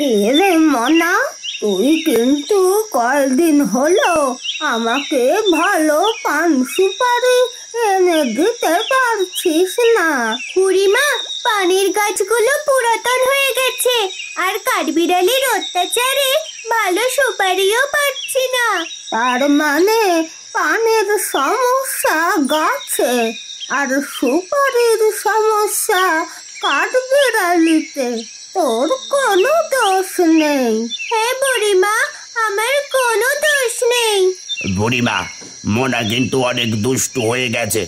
এরে মনা, তুই কিন্তু কয়দিন হলো আমাকে ভালো পান সুপারি এনে দিতে পারছিস না। বুড়িমা, পানের গাছগুলো পুরাতন হয়ে গেছে, আর কাঠবিড়ালির অত্যাচারে ভালো সুপারিও পাচ্ছি না। তার মানে পানের সমস্যা গাছে আর সুপারির সমস্যা কাঠবিড়ালিতে। তোর কোনো দোষ নেই। হ্যাঁ বুড়িমা, আমার কোনো দোষ নেই। বুড়িমা, মোনা কিন্তু অনেক দুষ্টু হয়ে গেছে।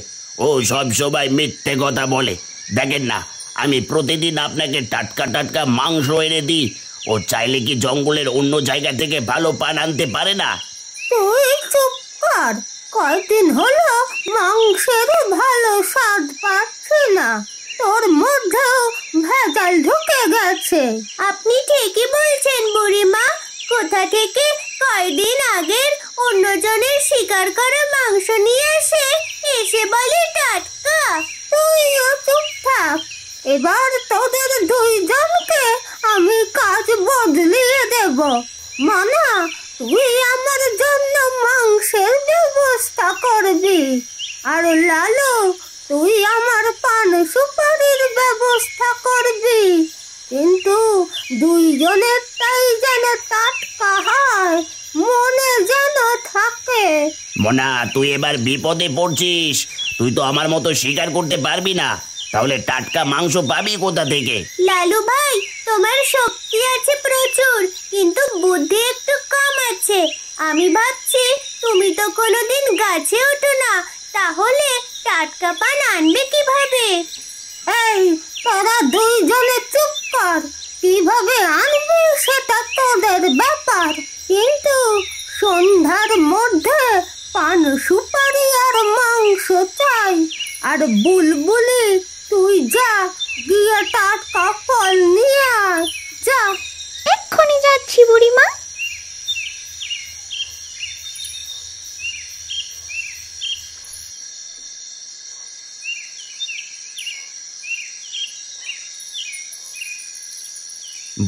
ও সব সময় মিথ্যে কথা বলে। দেখেন না, আমি প্রতিদিন আপনাকে টাটকা টাটকা মাংস এনে দিই। ও চাইলে কি জঙ্গলের অন্য জায়গা থেকে ভালো পান আনতে পারে না? তুই চুপ কর। কয়দিন হলো মাংসের ভালো স্বাদ পাচ্ছি না। তোর মধ্যেও ভেজাল ঢুকে গেছে। আপনি ঠিকই বলছেন বুড়িমা। কোথা থেকে কয়দিন আগের অন্যজনের শিকার করা মাংস নিয়ে এসে বলে টাটকা। তুইও চুপ থাক। এবার তোদের দুইজনকে আমি কাজ বদলিয়ে দেব। মানা, তুই আমার জন্য মাংসের ব্যবস্থা করবি, আর লালু তুই আমার পান সুপারির ব্যবস্থা করবি। কিন্তু দুইজনেরটাই যেন টাটকা হয়, মনে যেন থাকে। মোনা, তুই এবার বিপদে পড়ছিস। তুই তো আমার মতো শিকার করতে পারবি না, তাহলে টাটকা মাংস পাবি কোথা থেকে? লালু ভাই, তোমার শক্তি আছে প্রচুর, কিন্তু বুদ্ধি একটু কম আছে। আমি ভাবছি তুমি তো কোনোদিন গাছে ওঠো না, তাহলে টাটকা পান আনবে কিভাবে? এই, তোরা দুইজনে চুপ কর। কিভাবে আনবি সেটা তোদের ব্যাপার, কিন্তু সন্ধ্যার মধ্যে পান সুপারি আর মাংস চাই। আর বুলবুলি, তুই যা, গিয়ে টাটকা ফল নিয়ে আয়। যা। এক্ষুনি যাচ্ছি বুড়িমা।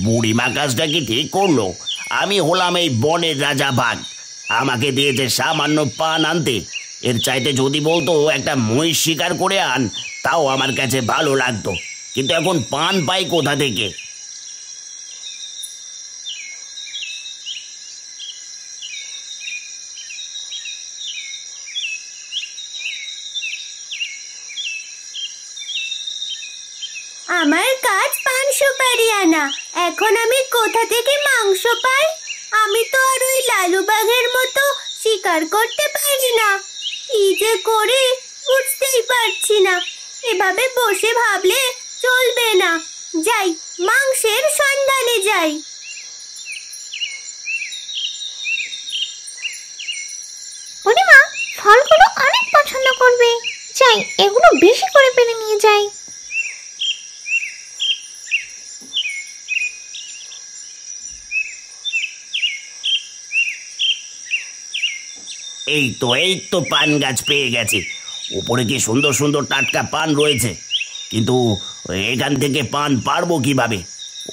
বুড়িমা কাজটা কি ঠিক করলো? আমি হলাম এই বনের রাজা বাঘ, আমাকে দিয়েছে সামান্য পান আনতে। এর চাইতে যদি বলতো একটা মহিষ শিকার করে আন, তাও আমার কাছে ভালো লাগতো। কিন্তু এখন পান পাই কোথা থেকে? আমার কাজ পান সুপারি আনা। এখন আমি কোথা থেকে মাংস পাই? আমি তো আর ওই লালু বাঘের মতো শিকার করতে পারি না। কি যে করি বুঝতেই পারছি না। এভাবে বসে ভাবলে চলবে না। যাই, মাংসের সন্ধানে যাই। বুড়িমা ফলগুলো অনেক পছন্দ করবে। যাই, এগুলো বেশি করে পেরে নিয়ে যাই। এই তো পান গাছ পেয়ে গেছে। উপরে কি সুন্দর সুন্দর টাটকা পান রয়েছে, কিন্তু এখান থেকে পান পারবো কিভাবে?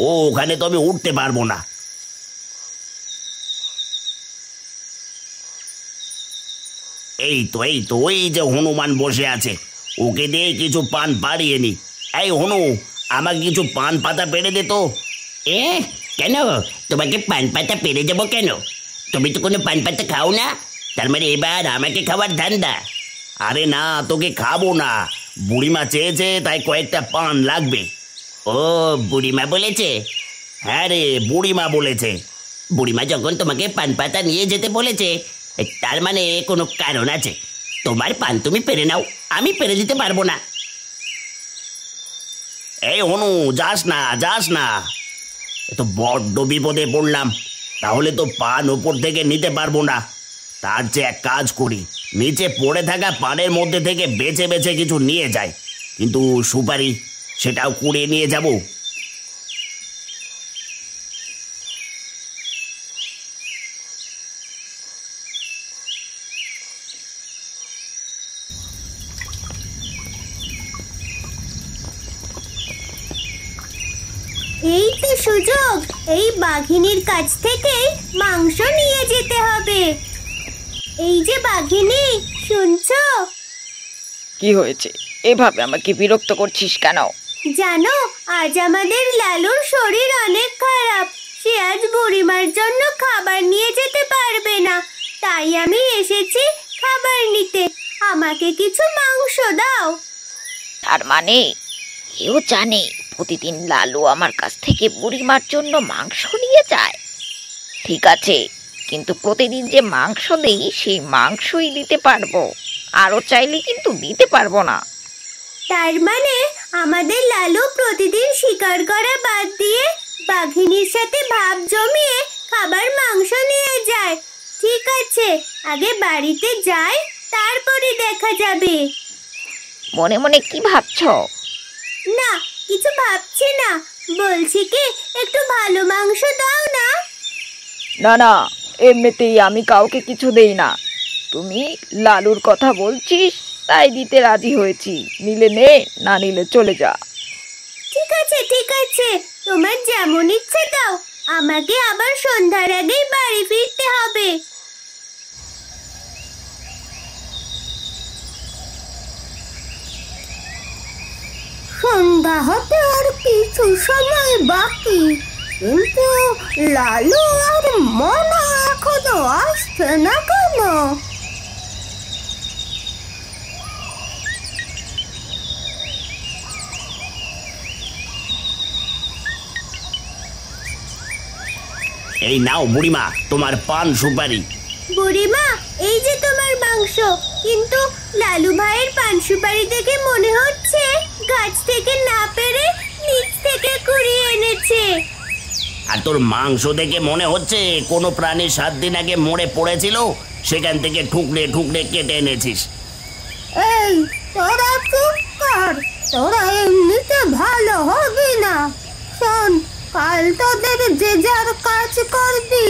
ওখানে তো আমি উঠতে পারবো না। এই তো ওই যে হনুমান বসে আছে, ওকে দিয়ে কিছু পান পাড়িয়ে নি। এই হনু, আমাকে কিছু পান পাতা পেড়ে দে তো। কেন? তোমাকে পান পাতা পেড়ে দেবো কেন? তুমি তো কোনো পান পাতা খাও না, তার মানে এবার আমাকে খাবার ধান্দা? আরে না, তোকে খাবো না। বুড়িমা চেয়েছে, তাই কয়েকটা পান লাগবে। ও, বুড়িমা বলেছে? হ্যাঁ রে, বুড়িমা বলেছে। বুড়িমা যখন তোমাকে পান পাতা নিয়ে যেতে বলেছে, তার মানে কোনো কারণ আছে। তোমার পান তুমি পেরে নাও, আমি পেরে দিতে পারবো না। এই হনু, যাস না যাস না, এ তো বড্ড বিপদে পড়লাম। তাহলে তো পান ওপর থেকে নিতে পারবো না। তার চেয়ে এক কাজ করি, নিচে পড়ে থাকা পানের মধ্যে থেকে বেছে বেছে কিছু নিয়ে যাই। কিন্তু সুপারি, সেটাও কুড়িয়ে নিয়ে যাব। এই তো সুযোগ, এই বাঘিনীর কাছ থেকে মাংস নিয়ে যেতে হবে। এই যে বাঘিনী, শুনছো? কি হয়েছে? এভাবে আমাকে বিরক্ত করছিস কেন? জানো, আজ আমাদের লালুর শরীর অনেক খারাপ। সে আজ বুড়িমার জন্য খাবার নিয়ে যেতে পারবে না, তাই আমি এসেছি খাবার নিতে। আমাকে কিছু মাংস দাও। তার মানে কেউ জানে প্রতিদিন লালু আমার কাছ থেকে বুড়িমার জন্য মাংস নিয়ে যায়? ঠিক আছে, কিন্তু প্রতিদিন যে মাংস দেই সেই মাংসই দিতে পারবো, আরও চাইলে কিন্তু দিতে পারবো না। তার মানে আমাদের লালু প্রতিদিন শিকার করা বাদ দিয়ে বাঘিনীর সাথে ভাব জমিয়ে খাবার মাংস নিয়ে যায়। ঠিক আছে, আগে বাড়িতে যাই, তারপরে দেখা যাবে। মনে মনে কি ভাবছো? না, কিছু ভাবছি না। বলছি কি, একটু ভালো মাংস দাও না। না না, এমনিতেই আমি কাউকে কিছু দেই না। তুমি লালুর কথা বলছিস তাই দিতে রাজি হয়েছি। নিলে নে, না নিলে চলে যা। ঠিক আছে ঠিক আছে, তোমার যেমন ইচ্ছে দাও। আমাকে আবার সন্ধ্যার আগেই বাড়ি ফিরতে হবে। সন্ধ্যা হতে আর কিছু সময় বাকি, কিন্তু লালু আর মনা এখনো আসছে না কেন? এই নাও বুড়িমা, তোমার পান সুপারি। বুড়িমা, এই যে তোমার মাংস। কিন্তু লালু ভাইয়ের পান সুপারি দেখে মনে হচ্ছে গাছ থেকে না পেরে নিচ থেকে কুড়িয়ে এনেছে। আর তোর মাংস দেখে মনে হচ্ছে কোনো প্রাণী 7 দিন আগে মরে পড়েছিল, সেখান থেকে ঠুকরে ঠুকরে কেটে এনেছিস। এই, তোরা চুপ কর। তোরা এমনিতে ভালো হবি না। শোন, কাল তোদের যে যার কাজ করবি,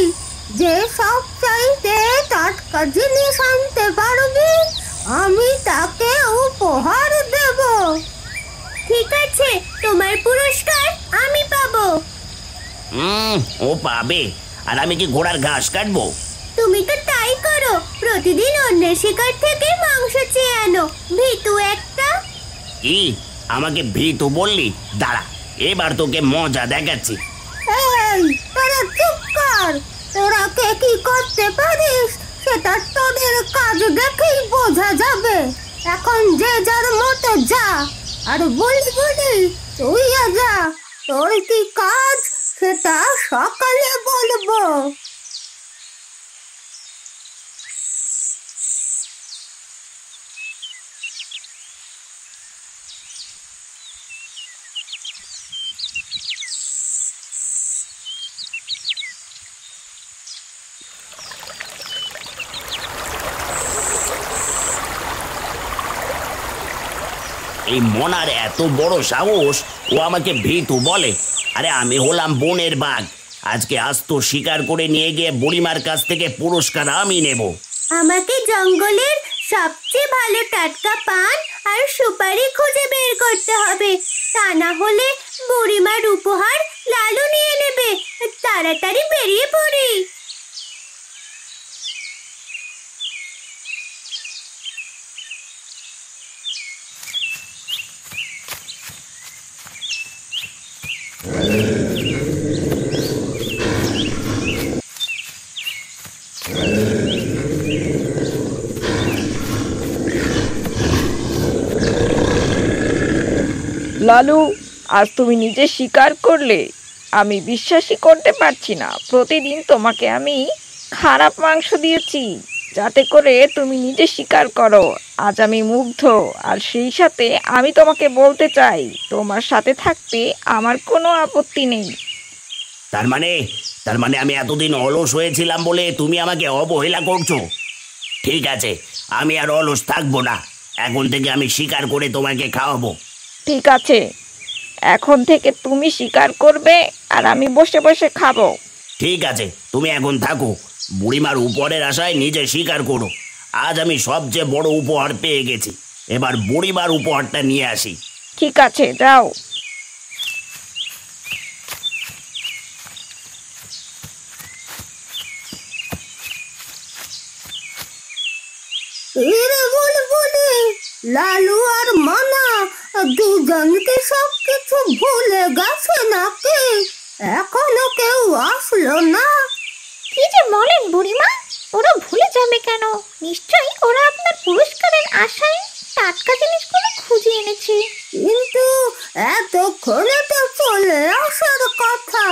যে সব চাইতে টাটকা জিনিস আনতে পারবি, আমি তাকে উপহার দেব। ঠিক আছে, তোমার পুরস্কার আমি পাবো। ও পাবে, আর আমি কি ঘোড়ার ঘাস কাটবো? তুমি তো তাই করো, প্রতিদিন অন্যের শিকার থেকে মাংস চেয়ে আনো, ভীতু একটা। কি, আমাকে ভীতু বললি? দাঁড়া, এবার তোকে মজা দেখাচ্ছি। এই, তোরা চুপ কর। তোরা কে কি করতে পারিস সেটা তোদের কাজ দেখেই বোঝা যাবে। এখন যে যার মতো যা, আর বুলবুলি তুইও যা। তোর কি কাজ সেটা সকালে বলবো। এই মনার এত বড় সাহস, ও আমাকে ভীতু বলে? আরে আমি হলাম বনের বাঘ। আজকে আস্ত শিকার করে নিয়ে গিয়ে বুড়িমার কাছ থেকে পুরস্কার আমি নেব। আমাকে জঙ্গলের সবচেয়ে ভালো টাটকা পান আর সুপারি খুঁজে বের করতে হবে, তা না হলে বুড়িমার উপহার লালু নিয়ে নেবে। তাড়াতাড়ি বেরিয়ে পড়ি। লালু, আজ তুমি নিজে স্বীকার করলে। আমি বিশ্বাসই করতে পারছি না। প্রতিদিন তোমাকে আমি খারাপ মাংস দিয়েছি যাতে করে তুমি নিজে স্বীকার করো। আজ আমি মুগ্ধ, আর সেই সাথে আমি তোমাকে বলতে চাই তোমার সাথে থাকতে আমার কোনো আপত্তি নেই। তার মানে আমি এতদিন অলস হয়েছিলাম বলে তুমি আমাকে অবহেলা করছো? ঠিক আছে, আমি আর অলস থাকবো না। এখন থেকে আমি শিকার করে তোমাকে খাওয়াবো। ঠিক আছে, এখন থেকে তুমি স্বীকার করবে আর আমি বসে বসে খাবো। ঠিক আছে, তুমি এখন থাকো। বুড়িমার উপহারের আশায় নিজে স্বীকার করো। আজ আমি সবচেয়ে বড় উপহার পেয়ে গেছি। এবার বুড়িমার উপহারটা নিয়ে আসি। ঠিক আছে, যাও। এরে বুলবুলি, লালু আর মানা দুজনকে সব কিছু ভুলে গেছে নাকি? এখনো কেউ আসলো না? কি যে বলেন বুড়িমা, ওরা ভুলে যাবে কেন? নিশ্চয়ই ওরা আপনার পুরস্কারের আশায় টাটকা জিনিসগুলো খুঁজে এনেছে। কিন্তু এতক্ষণে তো চলে আসার কথা।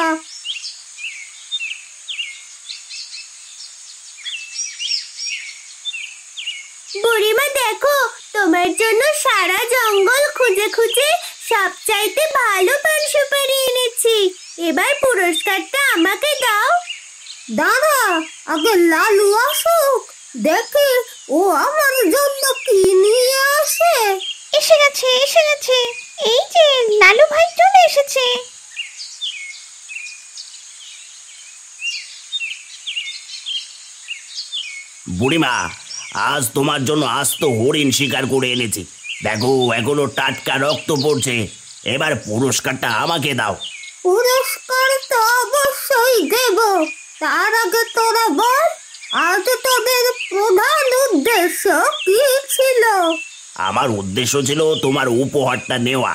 বুড়িমা দেখো, তোমার জন্য সারা জঙ্গল খুঁজে খুঁজে সবচাইতে ভালো পান সুপারি এনেছি। এবার পুরস্কারটা আমাকে দাও। দাঁড়া, আগে লালু আসুক, দেখি ও আমার জন্য কি নিয়ে আসে। এসে গেছে, এসে গেছে, এই যে লালু ভাই চলে এসেছে। বুড়িমা, আজ তোমার জন্য আস্ত হরিণ শিকার করে এনেছি। দেখো, এখনো টাটকা রক্ত পড়ছে। এবার পুরস্কারটা আমাকে দাও। পুরস্কার তো অবশ্যই দেব, তার আগে তোরা বল, আজ তোদের প্রধান উদ্দেশ্য কি ছিল? আমার উদ্দেশ্য ছিল তোমার উপহারটা নেওয়া।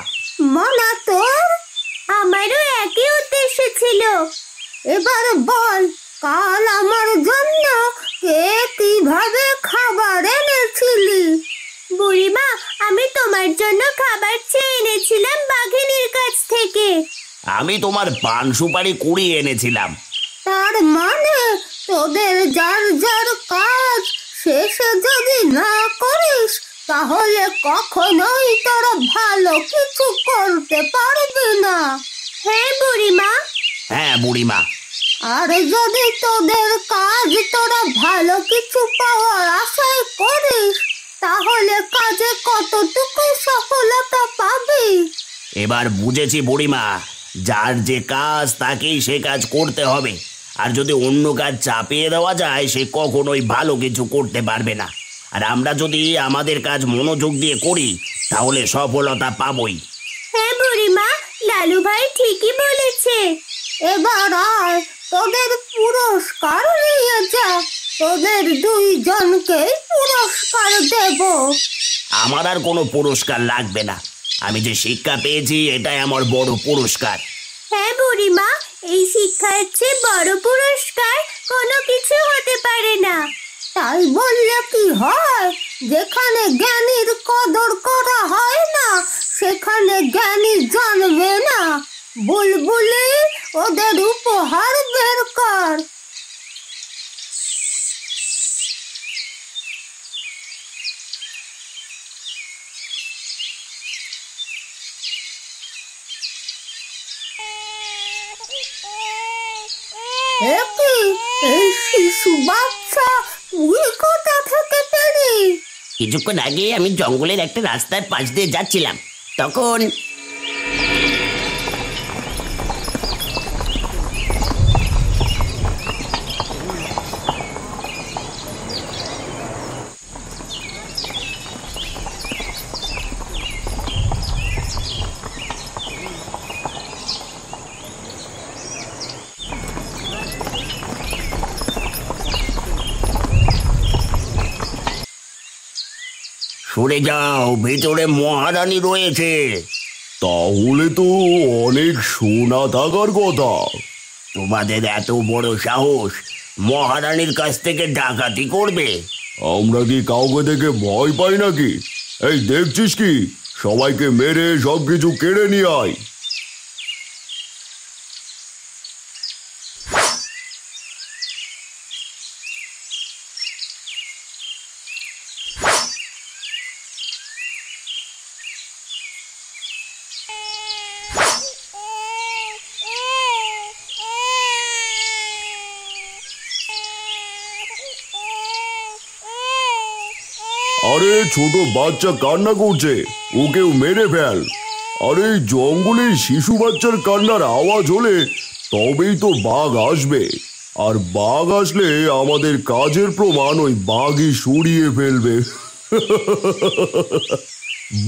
মনা তোর? আমারও একই উদ্দেশ্য ছিল। এবার বল, কাল আমার জন্য কে কিভাবে খাবার এনেছিলি? বুড়িমা, আমি তোমার জন্য খাবার চেয়ে এনেছিলাম বাঘিনীর কাছ থেকে। আমি তোমার পান সুপারি কুড়িয়ে এনেছিলাম। তার মানে তোদের যার যার কাজ শেষে যদি না করিস, তাহলে কখনোই তোরা ভালো কিছু করতে পারবি না। হ্যাঁ বুড়িমা। হ্যাঁ বুড়িমা। আর যদি তোদের কাজ তোরা ভালো কিছু পাওয়ার আশায় করিস, তাহলে কাজে কতটুকু সফলতা পাবি? এবার বুঝেছি বুড়িমা, যার যে কাজ তাকেই সে কাজ করতে হবে। আর যদি অন্য কাজ চাপিয়ে দেওয়া যায়, সে কখনোই ভালো কিছু করতে পারবে না। আর আমরা যদি আমাদের কাজ মনোযোগ দিয়ে করি, তাহলে সফলতা পাবই। হ্যাঁ বুড়িমা, লালু ভাই ঠিকই বলেছে। এবার আয়, তোদের পুরস্কার নিয়ে যা। তোদের দুইজনকে পুরস্কার দেব। আমার আর কোনো পুরস্কার লাগবে না। আমি যে শিক্ষা পেয়েছি, এটাই আমার বড় পুরস্কার। হ্যাঁ বুড়িমা, এই শিক্ষার চেয়ে বড় পুরস্কার কোনো কিছু হতে পারে না। তাই বললে কি হয়? যেখানে জ্ঞানীর কদর করা হয় না, সেখানে জ্ঞানী জানবে না। বুলবুলি, ওদের উপহার বের কর। এই শিশু বাচ্চা, তুই কোথা থেকে পেলি? কিছুক্ষণ আগে আমি জঙ্গলের একটা রাস্তার পাশ দিয়ে যাচ্ছিলাম, তখন সরে যাও, ভেতরে মহারানী রয়েছে। তাহলে তো অনেক সোনা থাকার কথা। তোমাদের এত বড় সাহস, মহারানীর কাছ থেকে ডাকাতি করবে? আমরা কি কাউকে দেখে ভয় পাই নাকি? এই দেখছিস কি, সবাইকে মেরে সবকিছু কেড়ে নিয়ে আয়। আরে ছোট বাচ্চা কান্না করছে, ওকেও মেরে ফেল। আরে জঙ্গলে শিশু বাচ্চার কান্নার আওয়াজ হলে তবেই তো বাঘ আসবে, আর বাঘ আসলে আমাদের কাজের প্রমাণ ওই বাঘই সরিয়ে ফেলবে।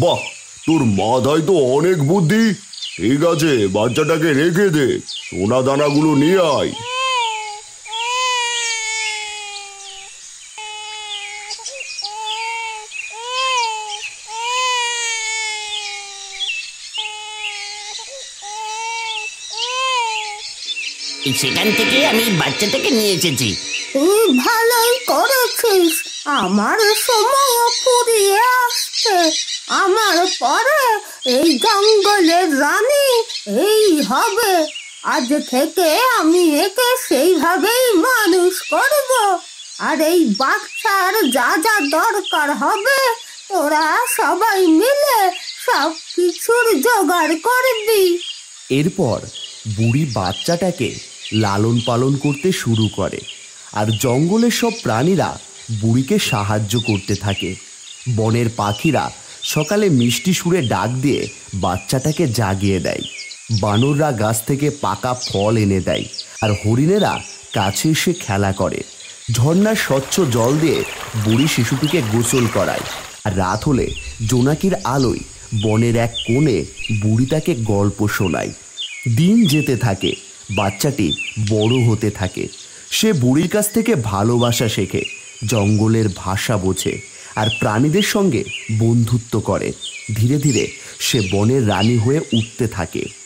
বাহ, তোর মাথায় তো অনেক বুদ্ধি। ঠিক আছে, বাচ্চাটাকে রেখে দে, সোনা দানাগুলো নিয়ে আয়। সেখান থেকে আমি বাচ্চাটাকে নিয়ে এসেছি। তুই ভালোই করেছিস, আমার সময় ফুরিয়ে আসছে। আমার পরে এই জঙ্গলের রানী এই হবে। আজ থেকে আমি একে সেইভাবেই মানুষ করব। আর এই বাচ্চার যা যা দরকার হবে তোরা সবাই মিলে সব কিছুর জোগাড় করবি। এরপর বুড়ি বাচ্চাটাকে লালন পালন করতে শুরু করে আর জঙ্গলের সব প্রাণীরা বুড়িকে সাহায্য করতে থাকে। বনের পাখিরা সকালে মিষ্টি সুরে ডাক দিয়ে বাচ্চাটাকে জাগিয়ে দেয়। বানররা গাছ থেকে পাকা ফল এনে দেয় আর হরিণেরা কাছে এসে খেলা করে। ঝর্ণার স্বচ্ছ জল দিয়ে বুড়ি শিশুটিকে গোসল করায়। আর রাত হলে জোনাকির আলোয় বনের এক কোণে বুড়ি তাকে গল্প শোনায়। দিন যেতে থাকে, বাচ্চাটি বড় হতে থাকে। সে বুড়ির কাছ থেকে ভালোবাসা শেখে, জঙ্গলের ভাষা বোঝে আর প্রাণীদের সঙ্গে বন্ধুত্ব করে। ধীরে ধীরে সে বনের রানী হয়ে উঠতে থাকে।